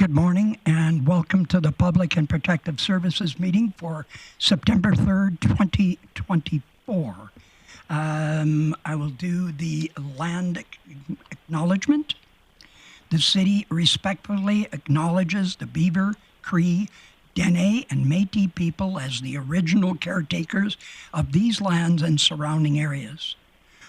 Good morning and welcome to the Public and Protective Services meeting for September 3rd, 2024. I will do the land acknowledgement. The city respectfully acknowledges the Beaver, Cree, Dene, and Métis people as the original caretakers of these lands and surrounding areas.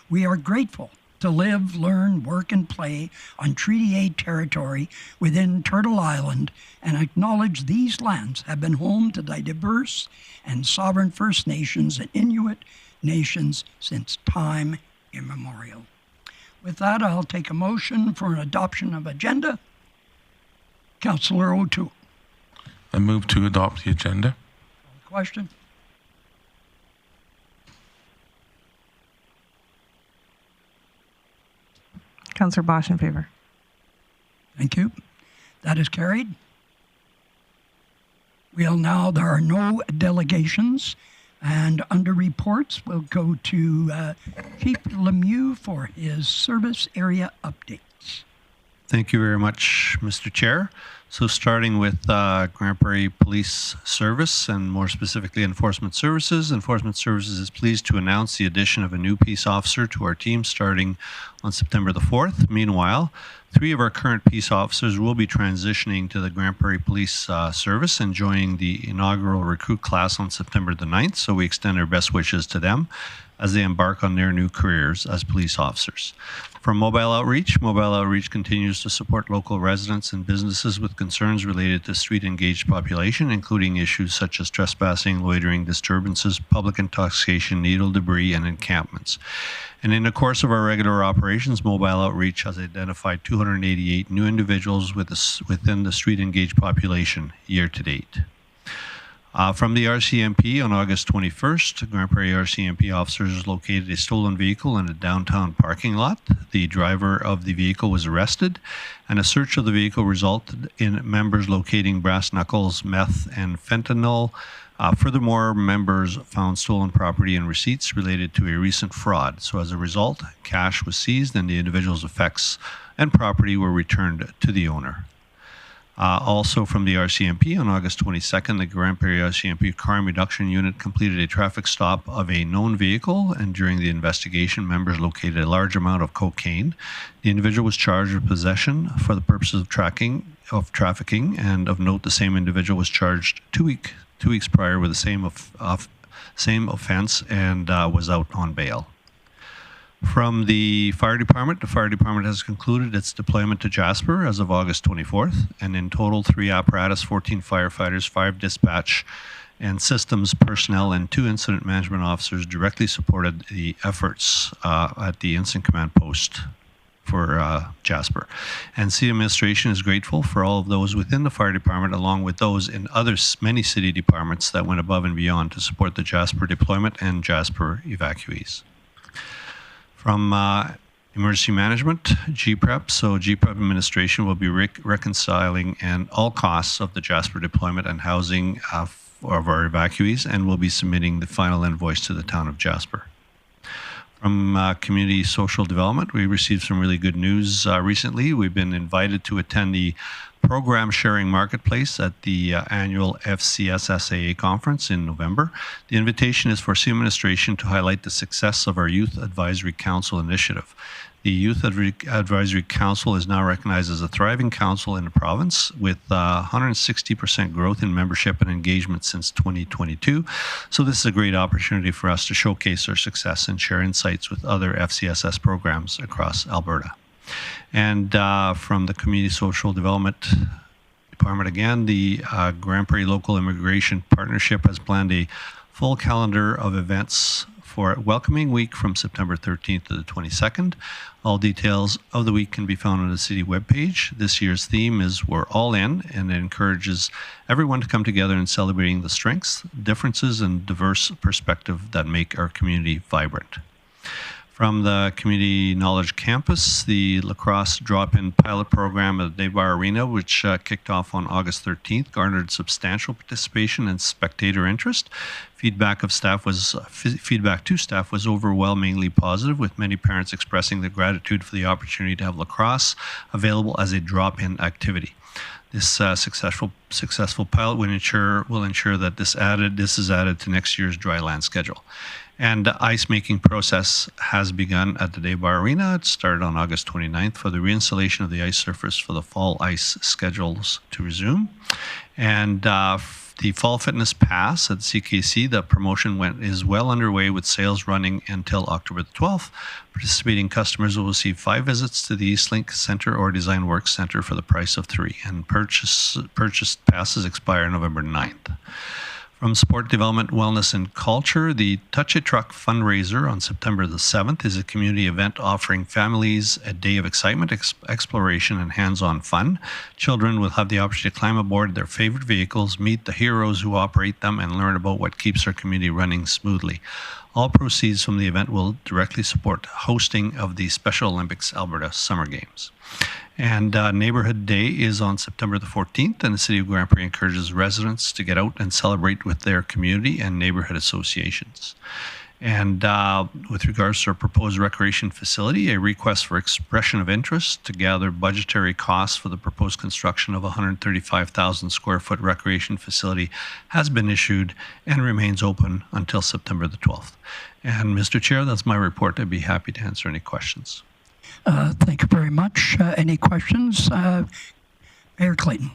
We are grateful to live, learn, work, and play on Treaty A territory within Turtle Island and acknowledge these lands have been home to the diverse and sovereign First Nations and Inuit nations since time immemorial. With that, I'll take a motion for an adoption of agenda. Councillor O'Toole. I move to adopt the agenda. Question? Councillor Bosch in favor. Thank you. That is carried. There are no delegations, and under reports, we'll go to Chief Lemieux for his service area updates. Thank you very much, Mr. Chair. So starting with Grande Prairie Police Service and more specifically Enforcement Services. Enforcement Services is pleased to announce the addition of a new peace officer to our team starting on September the 4th. Meanwhile, 3 of our current peace officers will be transitioning to the Grande Prairie Police Service and joining the inaugural recruit class on September the 9th. So we extend our best wishes to them as they embark on their new careers as police officers. From Mobile Outreach continues to support local residents and businesses with concerns related to street-engaged population, including issues such as trespassing, loitering, disturbances, public intoxication, needle debris, and encampments. And in the course of our regular operations, Mobile Outreach has identified 288 new individuals within the street-engaged population year to date. From the RCMP on August 21st, Grande Prairie RCMP officers located a stolen vehicle in a downtown parking lot. The driver of the vehicle was arrested, and a search of the vehicle resulted in members locating brass knuckles, meth, and fentanyl. Furthermore, members found stolen property and receipts related to a recent fraud. So as a result, cash was seized and the individual's effects and property were returned to the owner. Also from the RCMP on August 22nd, the Grande Prairie RCMP Crime Reduction Unit completed a traffic stop of a known vehicle, and during the investigation, members located a large amount of cocaine. The individual was charged with possession for the purposes of trafficking, and of note, the same individual was charged two weeks prior with the same offense and was out on bail. From the fire department has concluded its deployment to Jasper as of August 24th, and in total 3 apparatus, 14 firefighters, 5 dispatch and systems personnel, and 2 incident management officers directly supported the efforts at the incident command post for Jasper. And city administration is grateful for all of those within the fire department, along with those in many city departments that went above and beyond to support the Jasper deployment and Jasper evacuees. From Emergency Management, GPREP. So GPREP administration will be reconciling all costs of the Jasper deployment and housing of our evacuees, and will be submitting the final invoice to the town of Jasper. From Community Social Development, we received some really good news recently. We've been invited to attend the Program Sharing Marketplace at the annual FCSSAA conference in November. The invitation is for city administration to highlight the success of our Youth Advisory Council initiative. The Youth Advisory Council is now recognized as a thriving council in the province, with 160% growth in membership and engagement since 2022. So this is a great opportunity for us to showcase our success and share insights with other FCSS programs across Alberta. And from the Community Social Development Department again, the Grande Prairie Local Immigration Partnership has planned a full calendar of events for Welcoming Week from September 13th to the 22nd. All details of the week can be found on the city webpage. This year's theme is We're All In, and it encourages everyone to come together in celebrating the strengths, differences, and diverse perspective that make our community vibrant. From the Community Knowledge Campus, the lacrosse drop-in pilot program at the Dave Bar Arena, which kicked off on August 13th, garnered substantial participation and spectator interest. Feedback to staff was overwhelmingly positive, with many parents expressing their gratitude for the opportunity to have lacrosse available as a drop-in activity. This successful pilot will ensure that this is added to next year's dry land schedule. And the ice making process has begun at the Day Bar Arena. It started on August 29th for the reinstallation of the ice surface for the fall ice schedules to resume. And the Fall Fitness Pass at CKC, the promotion is well underway with sales running until October the 12th. Participating customers will receive 5 visits to the Eastlink Center or Design Works Center for the price of 3, and purchased passes expire November 9th. From Sport Development, Wellness and Culture, the Touch a Truck fundraiser on September the 7th is a community event offering families a day of excitement, exploration, and hands-on fun. Children will have the opportunity to climb aboard their favorite vehicles, meet the heroes who operate them, and learn about what keeps our community running smoothly. All proceeds from the event will directly support hosting of the Special Olympics Alberta Summer Games. And Neighborhood Day is on September the 14th, and the City of Grande Prairie encourages residents to get out and celebrate with their community and neighborhood associations. And with regards to our proposed recreation facility, a request for expression of interest to gather budgetary costs for the proposed construction of a 135,000 square foot recreation facility has been issued and remains open until September the 12th. And Mr. Chair, that's my report. I'd be happy to answer any questions. Thank you very much. Any questions? Mayor Clayton.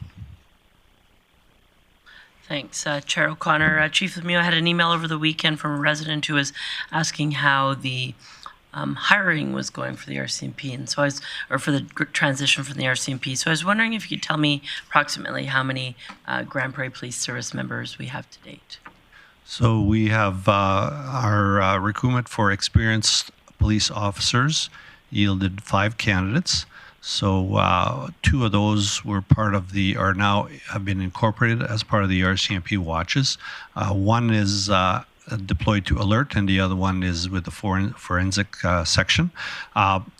Thanks, Chair O'Connor. Chief Lemieux, I had an email over the weekend from a resident who was asking how the hiring was going for the RCMP, and so for the transition from the RCMP. So I was wondering if you could tell me approximately how many Grande Prairie Police Service members we have to date. So we have our recruitment for experienced police officers yielded 5 candidates. So 2 of those were have been incorporated as part of the RCMP watches. One is deployed to alert, and the other one is with the forensic section.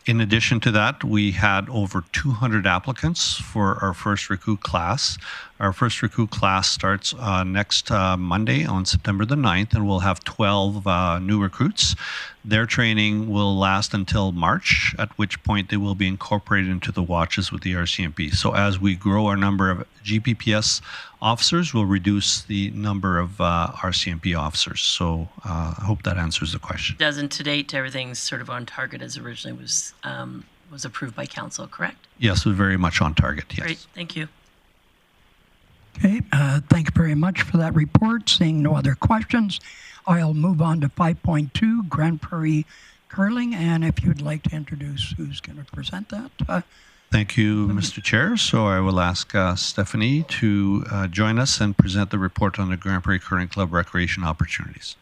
In addition to that, we had over 200 applicants for our first recruit class. Our first recruit class starts next Monday on September the 9th, and we'll have 12 new recruits. Their training will last until March, at which point they will be incorporated into the watches with the RCMP. So as we grow our number of GPPS officers, we'll reduce the number of RCMP officers. So I hope that answers the question. Doesn't to date, everything's sort of on target as originally was approved by council, correct? Yes, we're very much on target, yes. Great, thank you. Okay, thank you very much for that report. Seeing no other questions, I'll move on to 5.2, Grande Prairie Curling, and if you'd like to introduce who's going to present that. Thank you, Mr. Chair. So I will ask Stephanie to join us and present the report on the Grande Prairie Curling Club recreation opportunities.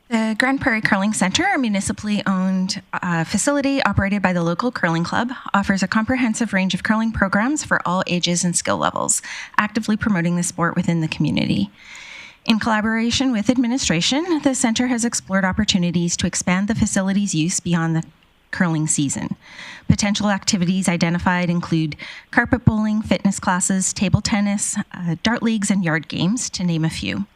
The Grande Prairie Curling Centre, a municipally owned facility operated by the local curling club, offers a comprehensive range of curling programs for all ages and skill levels, actively promoting the sport within the community. In collaboration with administration, the centre has explored opportunities to expand the facility's use beyond the curling season. Potential activities identified include carpet bowling, fitness classes, table tennis, dart leagues, and yard games, to name a few.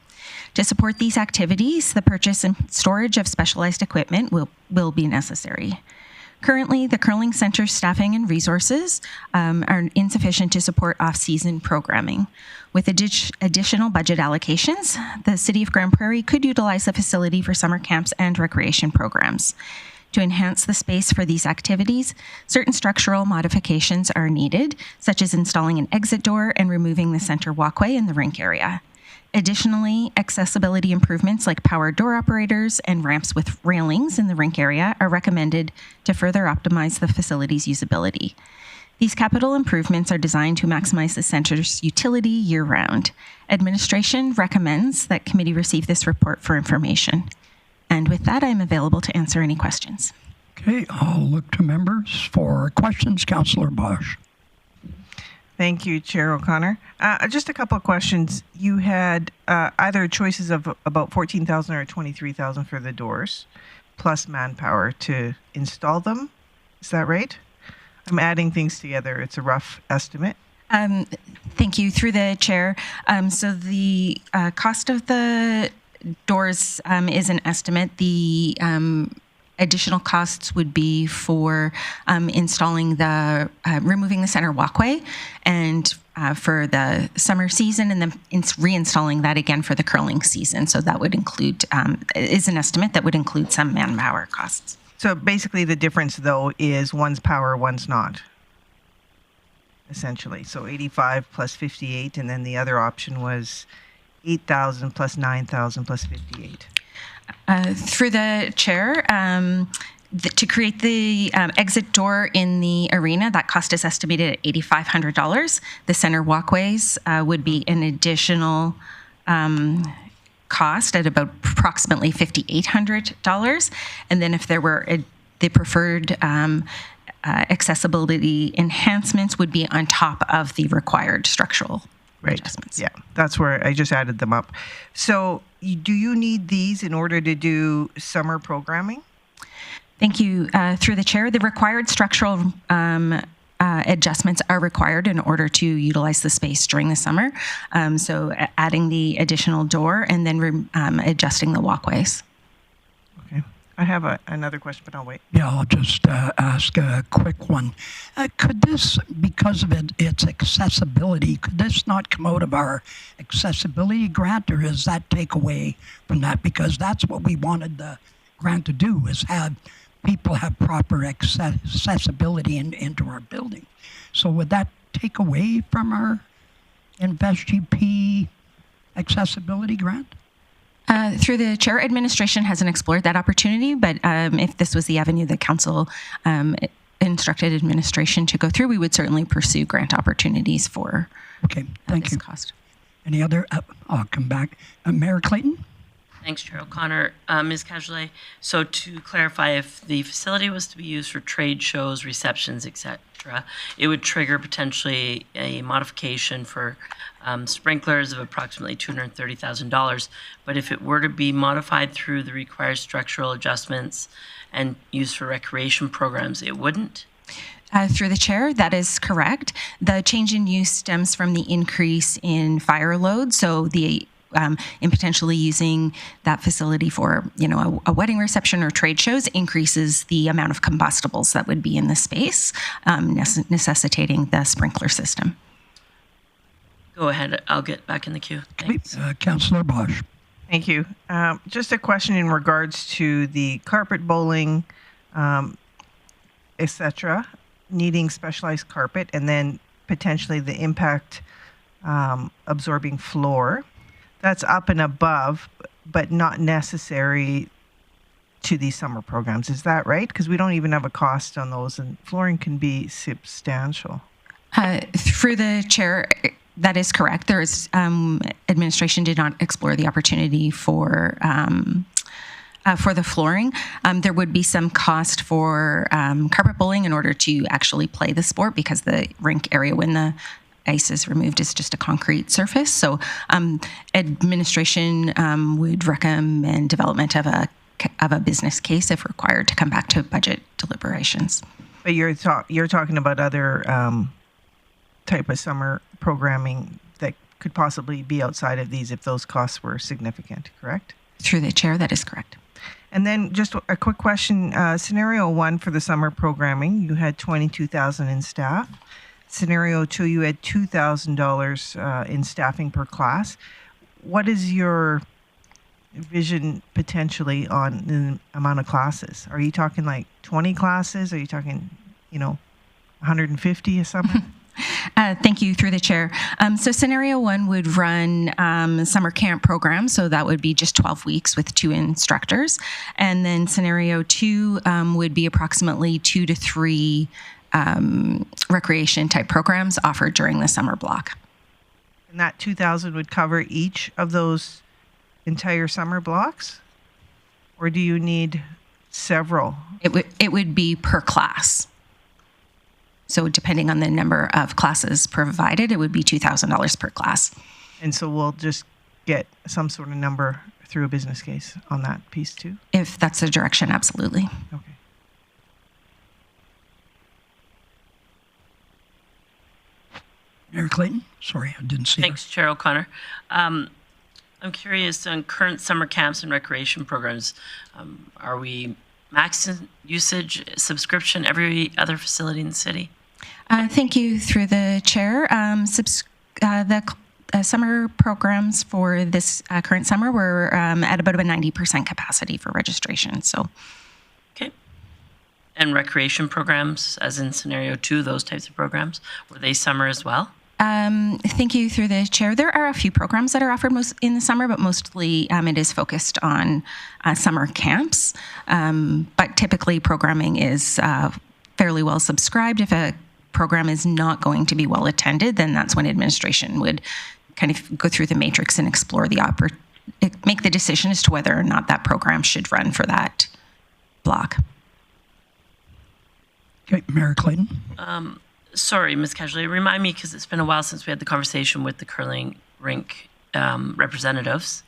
To support these activities, the purchase and storage of specialized equipment will be necessary. Currently, the curling center's staffing and resources are insufficient to support off-season programming. With additional budget allocations, the City of Grande Prairie could utilize the facility for summer camps and recreation programs. To enhance the space for these activities, certain structural modifications are needed, such as installing an exit door and removing the center walkway in the rink area. Additionally, accessibility improvements like power door operators and ramps with railings in the rink area are recommended to further optimize the facility's usability. These capital improvements are designed to maximize the center's utility year-round. Administration recommends that committee receive this report for information. And with that, I'm available to answer any questions. Okay, I'll look to members for questions. Councillor Bosch. Thank you, Chair O'Connor. Just a couple of questions. You had either choices of about 14,000 or 23,000 for the doors, plus manpower to install them. Is that right? I'm adding things together. It's a rough estimate. Thank you. Through the chair. So the cost of the doors is an estimate. The additional costs would be for installing removing the center walkway and for the summer season, and then reinstalling that again for the curling season. So that would include, is an estimate that would include some manpower costs. So basically the difference, though, is one's power, one's not, essentially. So 85 plus 58, and then the other option was 8,000 plus 9,000 plus 58. Through the chair, to create the exit door in the arena, that cost is estimated at $8,500. The center walkways would be an additional cost at about approximately $5,800. And then if there were the preferred accessibility enhancements would be on top of the required structural adjustments. Yeah, that's where I just added them up. So do you need these in order to do summer programming? Thank you. Through the chair, the required structural adjustments are required in order to utilize the space during the summer. So adding the additional door and then adjusting the walkways. Okay. I have another question, but I'll wait. Yeah, I'll just ask a quick one. Could this, because of its accessibility, could this not come out of our accessibility grant, or is that take away from that? Because that's what we wanted the grant to do, is have people have proper accessibility into our building. So would that take away from our InvestGP accessibility grant? Through the chair, administration hasn't explored that opportunity, but if this was the avenue that council instructed administration to go through, we would certainly pursue grant opportunities for this cost. Any other? I'll come back. Mayor Clayton? Thanks, Chair O'Connor. Ms. Cajolet, so to clarify, if the facility was to be used for trade shows, receptions, etc., it would trigger potentially a modification for sprinklers of approximately $230,000. But if it were to be modified through the required structural adjustments and used for recreation programs, it wouldn't? Through the chair, that is correct. The change in use stems from the increase in fire load. So in potentially using that facility for, a wedding reception or trade shows increases the amount of combustibles that would be in the space, necessitating the sprinkler system. Go ahead. I'll get back in the queue. Thanks. Councillor Bosch. Thank you. Just a question in regards to the carpet bowling, etc., needing specialized carpet, and then potentially the impact absorbing floor. That's up and above, but not necessary to these summer programs. Is that right? Because we don't even have a cost on those, and flooring can be substantial. Through the chair, that is correct. There is administration did not explore the opportunity for the flooring. There would be some cost for carpet bowling in order to actually play the sport, because the rink area, when the ice is removed, is just a concrete surface. So administration would recommend development of a business case if required to come back to budget deliberations. But you're talking about other type of summer programming that could possibly be outside of these if those costs were significant, correct? Through the chair, that is correct. And then just a quick question. Scenario 1 for the summer programming, you had $22,000 in staff. Scenario 2, you had $2,000 in staffing per class. What is your vision potentially on the amount of classes? Are you talking like 20 classes? Are you talking, 150 a summer? Thank you. Through the chair. So scenario 1 would run summer camp program. So that would be just 12 weeks with 2 instructors. And then scenario 2 would be approximately 2 to 3 recreation type programs offered during the summer block. And that $2,000 would cover each of those entire summer blocks? Or do you need several? It would be per class. So depending on the number of classes provided, it would be $2,000 per class. And so we'll just get some sort of number through a business case on that piece too? If that's the direction, absolutely. Okay. Mayor Clayton? Sorry, I didn't see Thanks, Chair O'Connor. I'm curious on current summer camps and recreation programs. Are we max usage, subscription, every other facility in the city? Thank you through the chair. The summer programs for this current summer were at about a 90% capacity for registration. So, okay. And recreation programs, as in scenario 2, those types of programs, were they summer as well? Thank you through the chair. There are a few programs that are offered most in the summer, but mostly it is focused on summer camps. But typically programming is fairly well subscribed. If a program is not going to be well attended, then that's when administration would kind of go through the matrix and explore make the decision as to whether or not that program should run for that block. Okay, Mayor Clayton? Sorry, Ms. Casually, remind me, because it's been a while since we had the conversation with the curling rink representatives.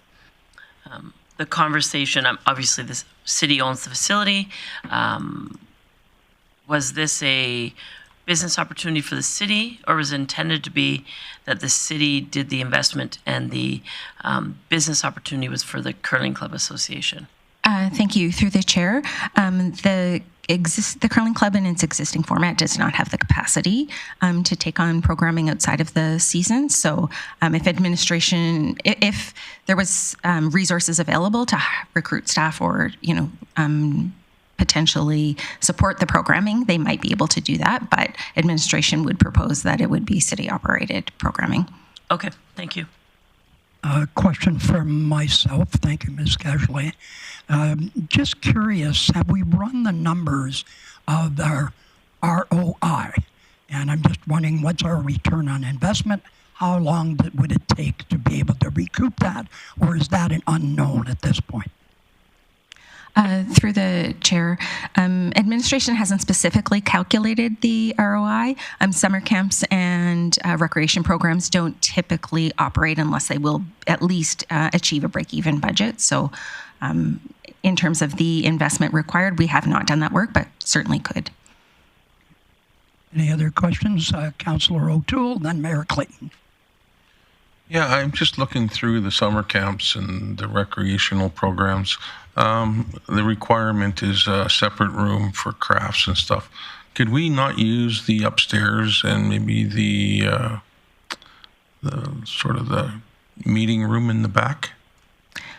The conversation, obviously the city owns the facility. Was this a business opportunity for the city, or was it intended to be that the city did the investment and the business opportunity was for the Curling Club Association? Thank you. Through the chair, the Curling Club in its existing format does not have the capacity to take on programming outside of the season. So if there was resources available to recruit staff or, potentially support the programming, they might be able to do that, but administration would propose that it would be city-operated programming. Okay, thank you. Question for myself. Thank you, Ms. Casually. Just curious, have we run the numbers of our ROI? And I'm just wondering, what's our return on investment? How long would it take to be able to recoup that? Or is that an unknown at this point? Through the chair, administration hasn't specifically calculated the ROI. Summer camps and recreation programs don't typically operate unless they will at least achieve a break-even budget. So in terms of the investment required, we have not done that work, but certainly could. Any other questions? Councillor O'Toole, then Mayor Clayton. Yeah, I'm just looking through the summer camps and the recreational programs. The requirement is a separate room for crafts and stuff. Could we not use the upstairs and maybe the sort of the meeting room in the back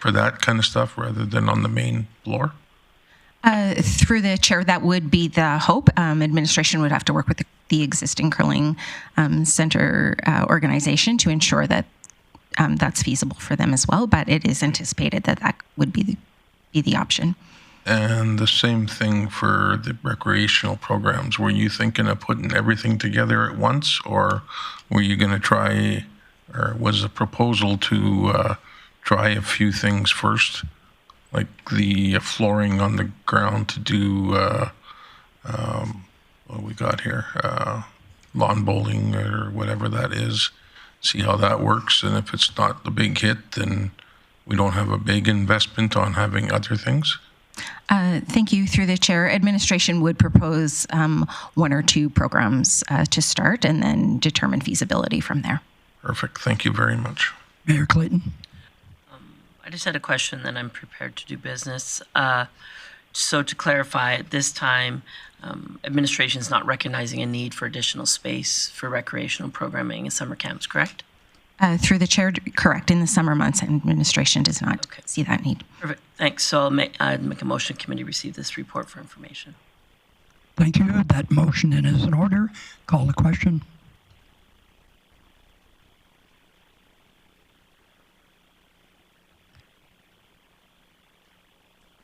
for that kind of stuff rather than on the main floor? Through the chair, that would be the hope. Administration would have to work with the existing curling center organization to ensure that that's feasible for them as well. But it is anticipated that that would be the option. And the same thing for the recreational programs. Were you thinking of putting everything together at once, or were you going to try, or was the proposal to try a few things first, like the flooring on the ground to do what we got here, lawn bowling or whatever that is, see how that works, and if it's not the big hit, then we don't have a big investment on having other things? Thank you. Through the chair, administration would propose one or two programs to start and then determine feasibility from there. Perfect. Thank you very much. Mayor Clayton. I just had a question, then I'm prepared to do business. So to clarify, at this time, administration is not recognizing a need for additional space for recreational programming and summer camps, correct? Through the chair, correct. In the summer months, administration does not see that need. Perfect. Thanks. So I'd make a motion committee receive this report for information. Thank you. That motion is in order. Call the question.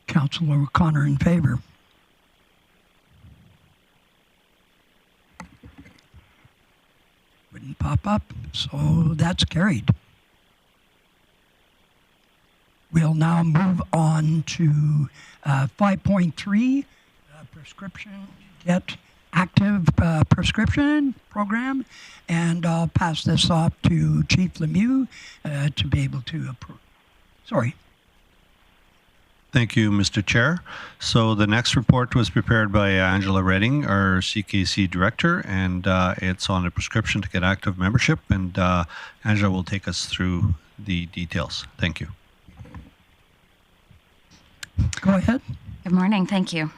Councillor O'Connor in favor. Wouldn't pop up, so that's carried. We'll now move on to 5.3, prescription, get active prescription program, and I'll pass this off to Chief Lemieux to be able to approve. Sorry. Thank you, Mr. Chair. So the next report was prepared by Angela Redding, our CKC Director, and it's on a prescription to get active membership. And Angela will take us through the details. Thank you. Go ahead. Good morning. Thank you.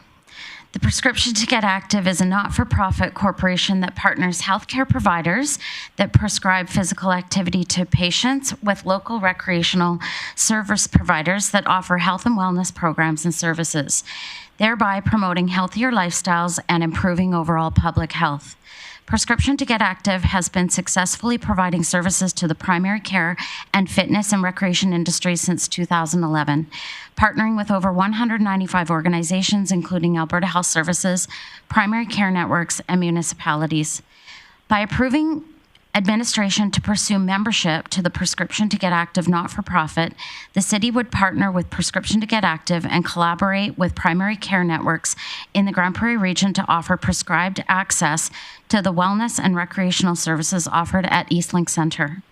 The Prescription to Get Active is a not-for-profit corporation that partners healthcare providers that prescribe physical activity to patients with local recreational service providers that offer health and wellness programs and services, thereby promoting healthier lifestyles and improving overall public health. Prescription to Get Active has been successfully providing services to the primary care and fitness and recreation industries since 2011, partnering with over 195 organizations, including Alberta Health Services, primary care networks, and municipalities. By approving administration to pursue membership to the Prescription to Get Active not-for-profit, the city would partner with Prescription to Get Active and collaborate with primary care networks in the Grande Prairie region to offer prescribed access to the wellness and recreational services offered at Eastlink Centre.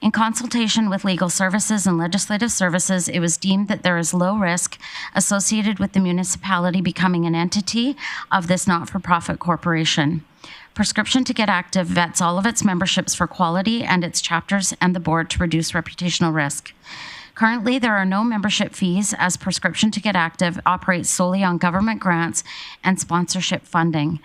In consultation with legal services and legislative services, it was deemed that there is low risk associated with the municipality becoming an entity of this not-for-profit corporation. Prescription to Get Active vets all of its memberships for quality and its chapters and the board to reduce reputational risk. Currently, there are no membership fees as Prescription to Get Active operates solely on government grants and sponsorship funding.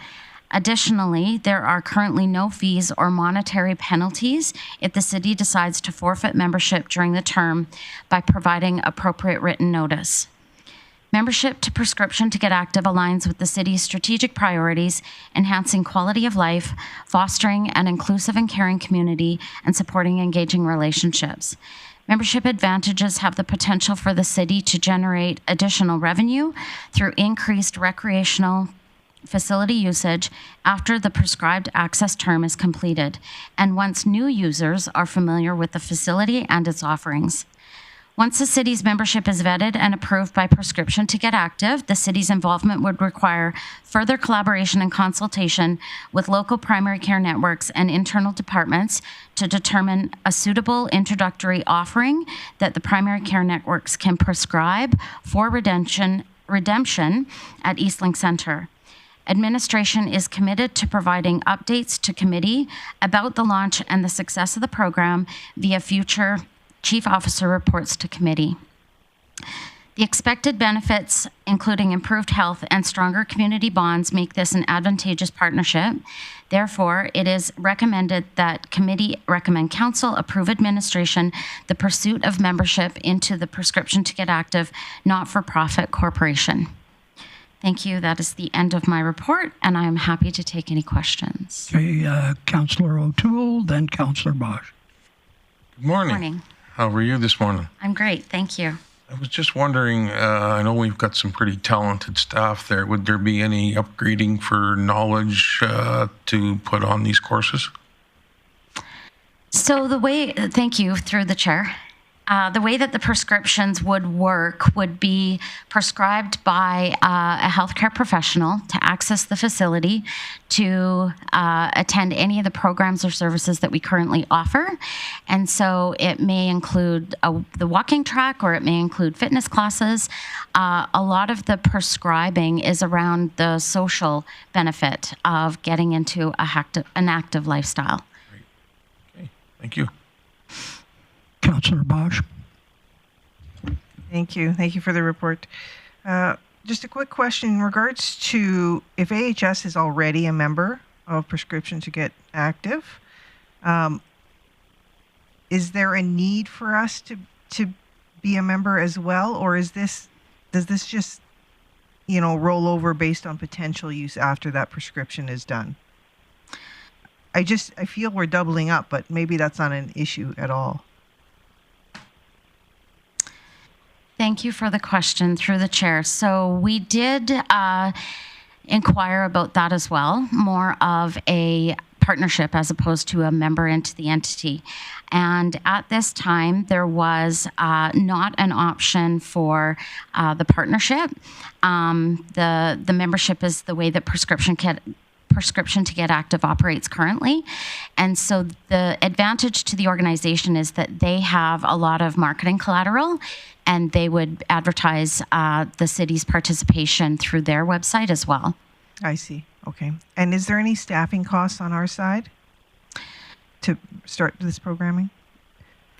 Additionally, there are currently no fees or monetary penalties if the city decides to forfeit membership during the term by providing appropriate written notice. Membership to Prescription to Get Active aligns with the city's strategic priorities, enhancing quality of life, fostering an inclusive and caring community, and supporting engaging relationships. Membership advantages have the potential for the city to generate additional revenue through increased recreational facility usage after the prescribed access term is completed, and once new users are familiar with the facility and its offerings. Once the city's membership is vetted and approved by Prescription to Get Active, the city's involvement would require further collaboration and consultation with local primary care networks and internal departments to determine a suitable introductory offering that the primary care networks can prescribe for redemption at Eastlink Centre. Administration is committed to providing updates to committee about the launch and the success of the program via future Chief Officer reports to committee. The expected benefits, including improved health and stronger community bonds, make this an advantageous partnership. Therefore, it is recommended that committee recommend council approve administration the pursuit of membership into the Prescription to Get Active not-for-profit corporation. Thank you. That is the end of my report, and I am happy to take any questions. Okay, Councillor O'Toole, then Councillor Bosch. Good morning. Morning. How are you this morning? I'm great. Thank you. I was just wondering, I know we've got some pretty talented staff there. Would there be any upgrading for knowledge to put on these courses? So thank you, through the chair. The way that the prescriptions would work would be prescribed by a healthcare professional to access the facility to attend any of the programs or services that we currently offer. And so it may include the walking track, or it may include fitness classes. A lot of the prescribing is around the social benefit of getting into an active lifestyle. Great. Okay, thank you. Councillor Bosch. Thank you. Thank you for the report. Just a quick question in regards to if AHS is already a member of Prescription to Get Active, is there a need for us to be a member as well, or does this just roll over based on potential use after that prescription is done? I feel we're doubling up, but maybe that's not an issue at all. Thank you for the question, through the chair. So we did inquire about that as well, more of a partnership as opposed to a member into the entity. And at this time, there was not an option for the partnership. The membership is the way that Prescription Prescription to Get Active operates currently. And so the advantage to the organization is that they have a lot of marketing collateral, and they would advertise the city's participation through their website as well. I see. Okay. And is there any staffing costs on our side to start this programming?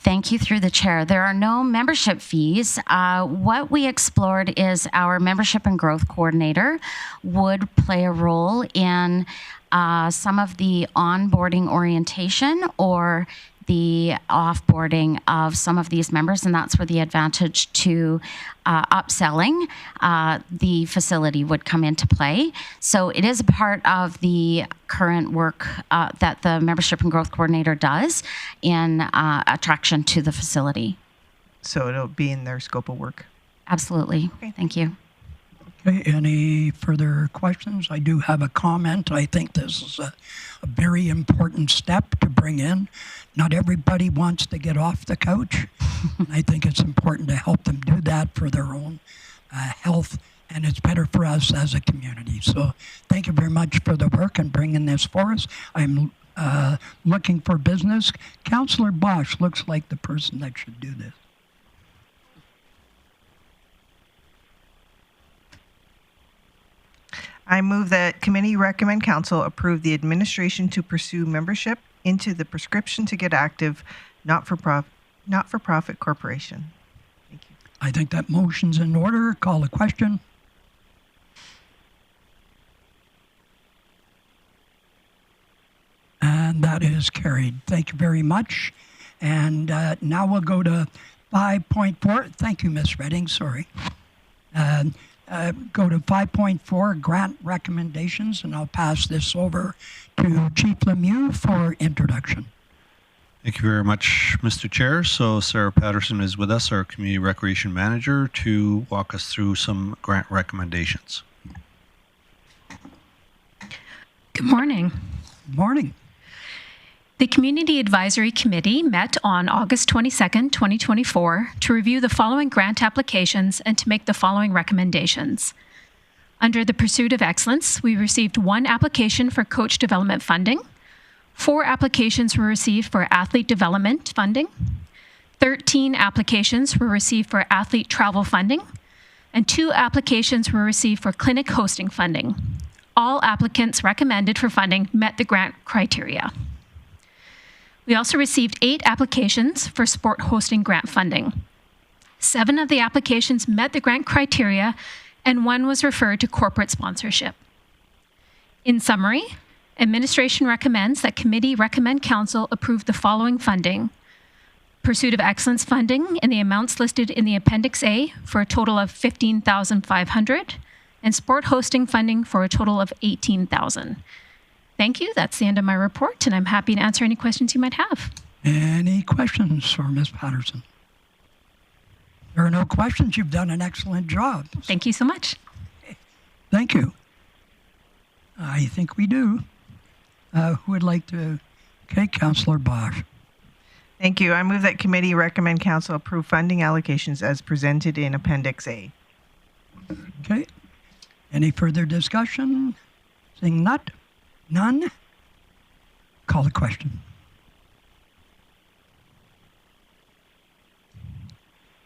Thank you, through the chair. There are no membership fees. What we explored is our membership and growth coordinator would play a role in some of the onboarding orientation or the offboarding of some of these members, and that's where the advantage to upselling the facility would come into play. So it is a part of the current work that the membership and growth coordinator does in attraction to the facility. So it'll be in their scope of work. Absolutely. Okay. Thank you. Okay, any further questions? I do have a comment. I think this is a very important step to bring in. Not everybody wants to get off the couch. I think it's important to help them do that for their own health, and it's better for us as a community. So thank you very much for the work and bringing this for us. I'm looking for business. Councillor Bosch looks like the person that should do this. I move that committee recommend council approve the administration to pursue membership into the Prescription to Get Active not-for-profit corporation. Thank you. I think that motion's in order. Call the question. And that is carried. Thank you very much. And now we'll go to 5.4. Thank you, Ms. Redding. Sorry. Go to 5.4, grant recommendations, and I'll pass this over to Chief Lemieux for introduction. Thank you very much, Mr. Chair. So Sarah Patterson is with us, our Community Recreation Manager, to walk us through some grant recommendations. Good morning. Good morning. The Community Advisory Committee met on August 22nd, 2024, to review the following grant applications and to make the following recommendations. Under the Pursuit of Excellence, we received 1 application for coach development funding, 4 applications were received for athlete development funding, 13 applications were received for athlete travel funding, and 2 applications were received for clinic hosting funding. All applicants recommended for funding met the grant criteria. We also received 8 applications for sport hosting grant funding. 7 of the applications met the grant criteria, and 1 was referred to corporate sponsorship. In summary, administration recommends that committee recommend council approve the following funding: Pursuit of Excellence funding in the amounts listed in the Appendix A for a total of $15,500, and sport hosting funding for a total of $18,000. Thank you. That's the end of my report, and I'm happy to answer any questions you might have. Any questions for Ms. Patterson? There are no questions. You've done an excellent job. Thank you so much. Thank you. I think we do. Who would like to? Okay, Councillor Bosch. Thank you. I move that committee recommend council approve funding allocations as presented in Appendix A. Okay. Any further discussion? Seeing none? Call the question.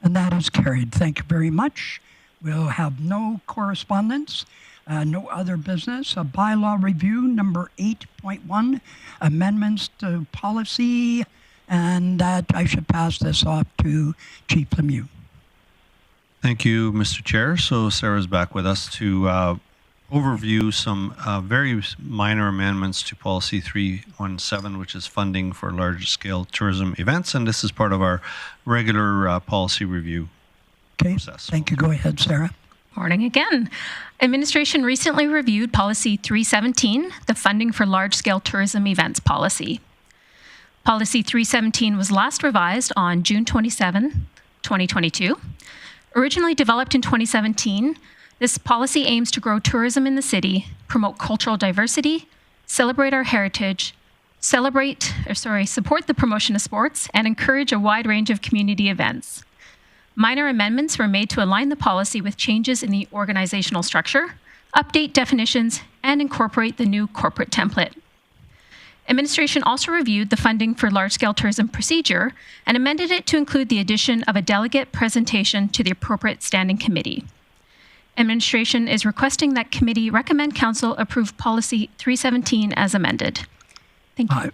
And that is carried. Thank you very much. We'll have no correspondence, no other business. A bylaw review, number 8.1, amendments to policy, and that I should pass this off to Chief Lemieux. Thank you, Mr. Chair. So Sarah's back with us to overview some very minor amendments to Policy 317, which is funding for large-scale tourism events, and this is part of our regular policy review process. Thank you. Go ahead, Sarah. Morning again. Administration recently reviewed Policy 317, the funding for large-scale tourism events policy. Policy 317 was last revised on June 27, 2022. Originally developed in 2017, this policy aims to grow tourism in the city, promote cultural diversity, celebrate our heritage, support the promotion of sports, and encourage a wide range of community events. Minor amendments were made to align the policy with changes in the organizational structure, update definitions, and incorporate the new corporate template. Administration also reviewed the funding for large-scale tourism procedure and amended it to include the addition of a delegate presentation to the appropriate standing committee. Administration is requesting that committee recommend Council approve Policy 317 as amended. Thank you.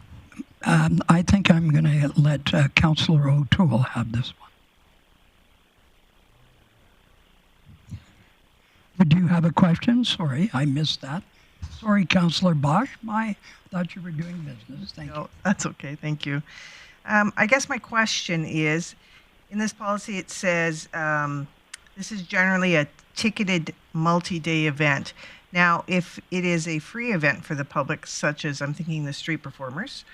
I think I'm going to let Councillor O'Toole have this one. Do you have a question? Sorry, I missed that. Sorry, Councillor Bosch. I thought you were doing business. Thank you. No, that's okay. Thank you. I guess my question is, in this policy it says this is generally a ticketed multi-day event. Now, if it is a free event for the public, such as I'm thinking the street performers,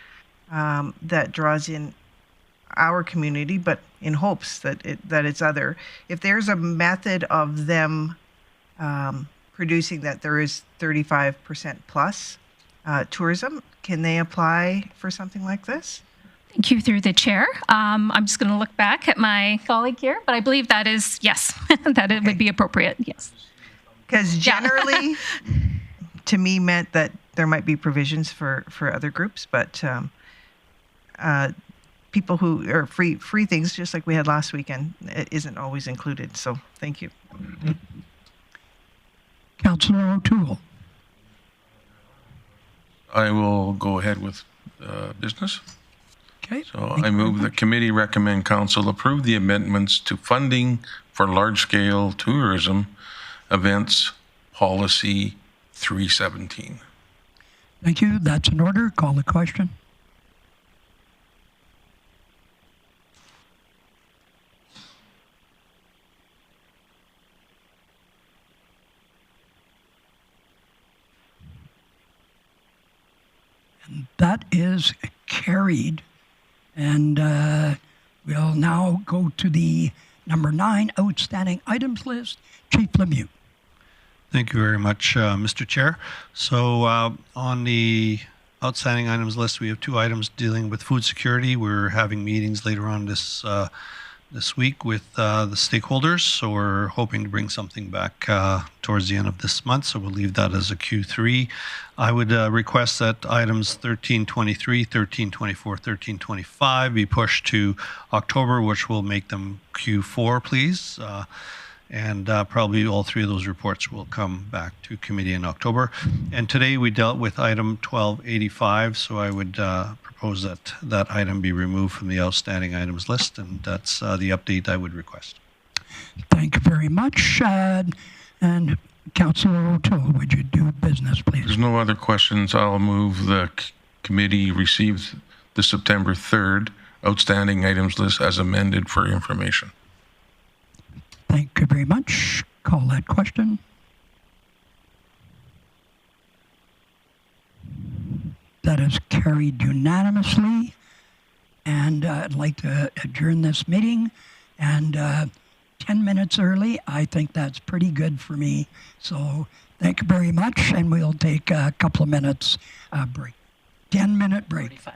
that draws in our community, but in hopes that it's other. If there's a method of them producing that there is 35% plus tourism, can they apply for something like this? Thank you through the chair. I'm just going to look back at my colleague here, but I believe that is, yes, that it would be appropriate, yes. Because generally, to me, meant that there might be provisions for other groups, but people who are free things, just like we had last weekend, it isn't always included. So thank you. Councillor O'Toole. I will go ahead with business. Okay. So I move the committee recommend council approve the amendments to funding for large-scale tourism events, Policy 317. Thank you. That's in order. Call the question. And that is carried. And we'll now go to the number 9 outstanding items list. Chief Lemieux. Thank you very much, Mr. Chair. So on the outstanding items list, we have 2 items dealing with food security. We're having meetings later on this week with the stakeholders, so we're hoping to bring something back towards the end of this month, so we'll leave that as a Q3. I would request that items 1323, 1324, 1325 be pushed to October, which will make them Q4, please. And probably all 3 of those reports will come back to committee in October. And today we dealt with item 1285, so I would propose that that item be removed from the outstanding items list, and that's the update I would request. Thank you very much. And Councillor O'Toole, would you do business, please? There's no other questions. I'll move the committee receives the September 3rd outstanding items list as amended for information. Thank you very much. Call that question. That is carried unanimously. And I'd like to adjourn this meeting. And 10 minutes early, I think that's pretty good for me. So thank you very much. And we'll take a couple of minutes break. 10-minute break. 45.